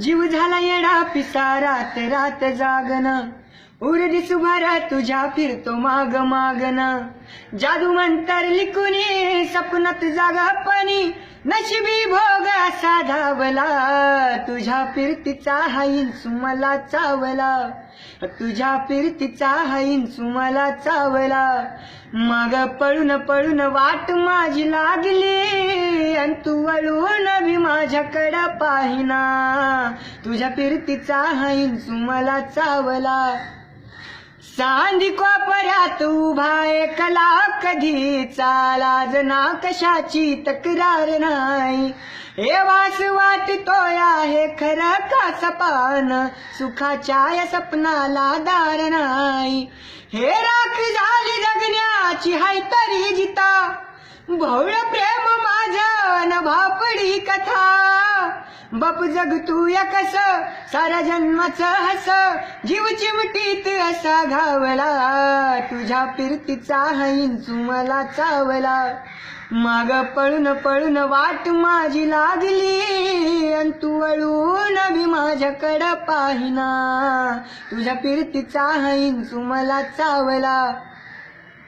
जीव झाला येडा पिसा रात रात जागन उर दिसभर तुझ्या फिरतो माग मागन जादू मंतर लिकुनी सपनात जागा पाणी नशिबी भोग असा धावला तुझ्या फिरतीचा हाईन सुमला चावला तुझ्या फिरतीचा हाईन सुमला चावला माग पळून पळून वाट माझी लागली अन तू वळून भी माझ्याकडं पाहिना तुझ्या फिरतीचा हाईन सुमला चावला सांदी कोपऱ्यात उभा एकला कधी चालाज ना कशाची तक्रार नाही हे वास वाटतोय आहे खरं का सपान सुखाच्या या सपनाला दार नाही हे राख झाली जगण्याची हाय तरी जिता भोळ प्रेम माझं न भापडी कथा बाप जग तू या कस सारा जन्माचं हस जीव चिमटीत असा घावला तुझ्या फिरतीचा हाईन सुमला चावला माग पळून पळून वाट माझी लागली अन तू वळून भी माझ्याकडं पाहिना तुझ्या फिरतीचा हाईन सुमला चावला